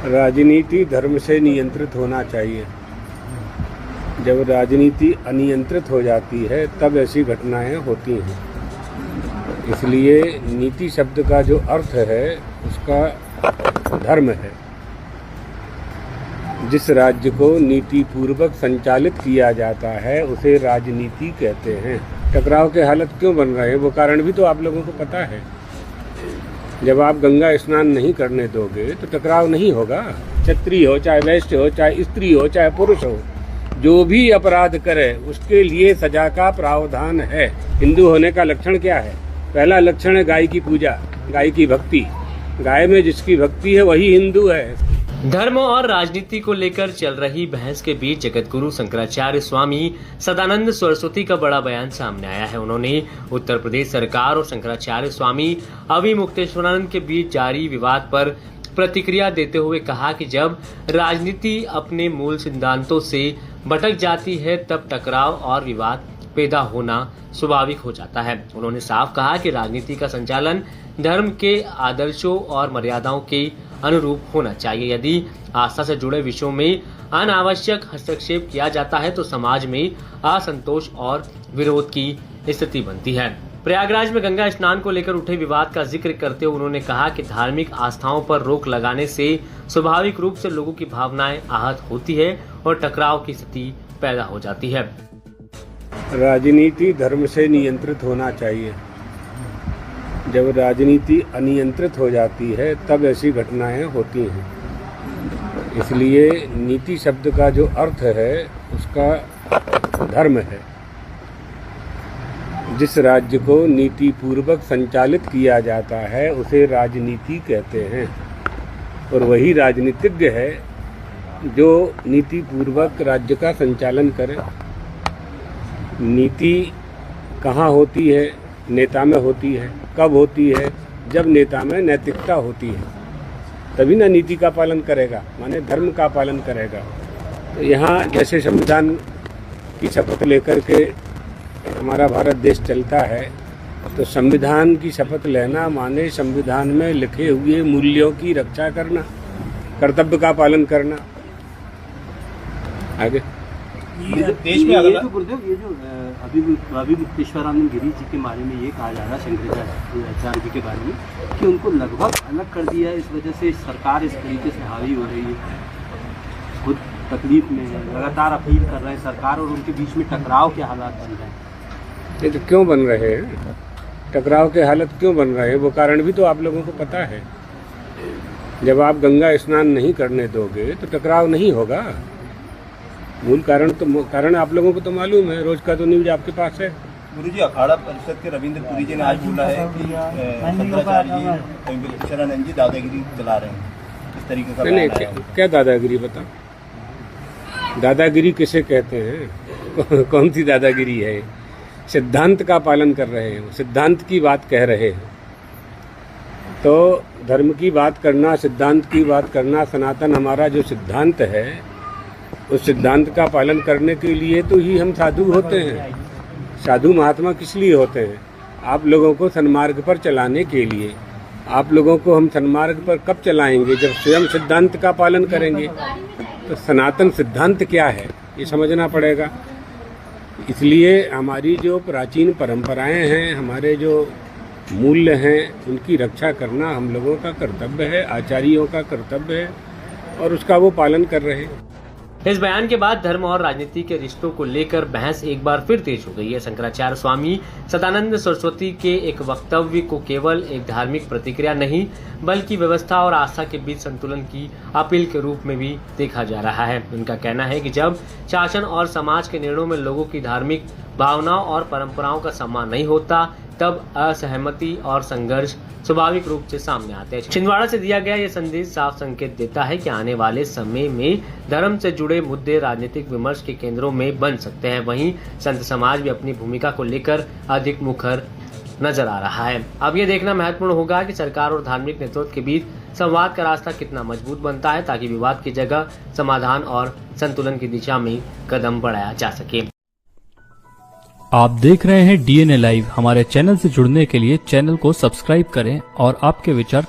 राजनीति धर्म से नियंत्रित होना चाहिए। जब राजनीति अनियंत्रित हो जाती है तब ऐसी घटनाएं होती हैं। इसलिए नीति शब्द का जो अर्थ है उसका धर्म है। जिस राज्य को नीति पूर्वक संचालित किया जाता है उसे राजनीति कहते हैं। टकराव के हालत क्यों बन रहे हैं वो कारण भी तो आप लोगों को पता है। जब आप गंगा स्नान नहीं करने दोगे तो टकराव नहीं होगा। क्षत्रिय हो चाहे वैश्य हो चाहे स्त्री हो चाहे पुरुष हो, जो भी अपराध करे उसके लिए सजा का प्रावधान है। हिंदू होने का लक्षण क्या है? पहला लक्षण है गाय की पूजा, गाय की भक्ति। गाय में जिसकी भक्ति है वही हिंदू है। धर्म और राजनीति को लेकर चल रही बहस के बीच जगतगुरु शंकराचार्य स्वामी सदानंद सरस्वती का बड़ा बयान सामने आया है। उन्होंने उत्तर प्रदेश सरकार और शंकराचार्य स्वामी अविमुक्तेश्वरानंद के बीच जारी विवाद पर प्रतिक्रिया देते हुए कहा कि जब राजनीति अपने मूल सिद्धांतों से भटक जाती है तब टकराव और विवाद पैदा होना स्वाभाविक हो जाता है। उन्होंने साफ कहा कि राजनीति का संचालन धर्म के आदर्शों और मर्यादाओं के अनुरूप होना चाहिए। यदि आस्था से जुड़े विषयों में अनावश्यक हस्तक्षेप किया जाता है तो समाज में असंतोष और विरोध की स्थिति बनती है। प्रयागराज में गंगा स्नान को लेकर उठे विवाद का जिक्र करते हुए उन्होंने कहा कि धार्मिक आस्थाओं पर रोक लगाने से स्वाभाविक रूप से लोगों की भावनाएं आहत होती है और टकराव की स्थिति पैदा हो जाती है। राजनीति धर्म से नियंत्रित होना चाहिए। जब राजनीति अनियंत्रित हो जाती है तब ऐसी घटनाएं होती हैं। इसलिए नीति शब्द का जो अर्थ है उसका धर्म है। जिस राज्य को नीति पूर्वक संचालित किया जाता है उसे राजनीति कहते हैं और वही राजनीतिज्ञ है जो नीति पूर्वक राज्य का संचालन करे। नीति कहाँ होती है? नेता में होती है। कब होती है? जब नेता में नैतिकता होती है तभी ना नीति का पालन करेगा, माने धर्म का पालन करेगा। तो यहाँ जैसे संविधान की शपथ लेकर के हमारा भारत देश चलता है तो संविधान की शपथ लेना माने संविधान में लिखे हुए मूल्यों की रक्षा करना, कर्तव्य का पालन करना। आगे देश में ये जो गुरुदेव ये जो अविमुक्तेश्वरानंद गिरी जी के बारे में ये कहा जा रहा है शंकराचार्य जी के बारे में कि उनको लगभग अलग कर दिया है, इस वजह से सरकार इस तरीके से हावी हो रही है, खुद तकलीफ में है, लगातार अपील कर रहे हैं सरकार और उनके बीच में टकराव के हालात बन रहे हैं। ये तो क्यों बन रहे हैं? टकराव के हालत क्यों बन रहे हैं वो कारण भी तो आप लोगों को पता है। जब आप गंगा स्नान नहीं करने दोगे तो टकराव नहीं होगा। मूल कारण आप लोगों को तो मालूम है, रोज का तो न्यूज आपके पास है। गुरुजी, अखाड़ा परिषद के रविंद्र पुरी जी ने आज बोला है कि शंकराचार्य जी दादागिरी चला रहे हैं। इस तरीके का नहीं, क्या दादागिरी बता? दादागिरी किसे कहते हैं? कौन सी दादागिरी है? सिद्धांत का पालन कर रहे हैं, सिद्धांत की बात कह रहे हैं। तो धर्म की बात करना, सिद्धांत की बात करना, सनातन हमारा जो सिद्धांत है उस सिद्धांत का पालन करने के लिए तो ही हम साधु होते हैं। साधु महात्मा किस लिए होते हैं? आप लोगों को सन्मार्ग पर चलाने के लिए। आप लोगों को हम सन्मार्ग पर कब चलाएंगे? जब स्वयं सिद्धांत का पालन करेंगे। तो सनातन सिद्धांत क्या है ये समझना पड़ेगा। इसलिए हमारी जो प्राचीन परंपराएं हैं, हमारे जो मूल्य हैं, उनकी रक्षा करना हम लोगों का कर्तव्य है, आचार्यों का कर्तव्य है और उसका वो पालन कर रहे हैं। इस बयान के बाद धर्म और राजनीति के रिश्तों को लेकर बहस एक बार फिर तेज हो गई है। शंकराचार्य स्वामी सदानंद सरस्वती के एक वक्तव्य को केवल एक धार्मिक प्रतिक्रिया नहीं बल्कि व्यवस्था और आस्था के बीच संतुलन की अपील के रूप में भी देखा जा रहा है। उनका कहना है कि जब शासन और समाज के निर्णयों में लोगों की धार्मिक भावनाओं और परंपराओं का सम्मान नहीं होता तब असहमति और संघर्ष स्वाभाविक रूप से सामने आते हैं। छिंदवाड़ा से दिया गया ये संदेश साफ संकेत देता है कि आने वाले समय में धर्म से जुड़े मुद्दे राजनीतिक विमर्श के केंद्रों में बन सकते हैं। वहीं संत समाज भी अपनी भूमिका को लेकर अधिक मुखर नजर आ रहा है। अब ये देखना महत्वपूर्ण होगा कि सरकार और धार्मिक नेतृत्व के बीच संवाद का रास्ता कितना मजबूत बनता है ताकि विवाद की जगह समाधान और संतुलन की दिशा में कदम बढ़ाया जा सके। आप देख रहे हैं DNA लाइव। हमारे चैनल से जुड़ने के लिए चैनल को सब्सक्राइब करें और आपके विचार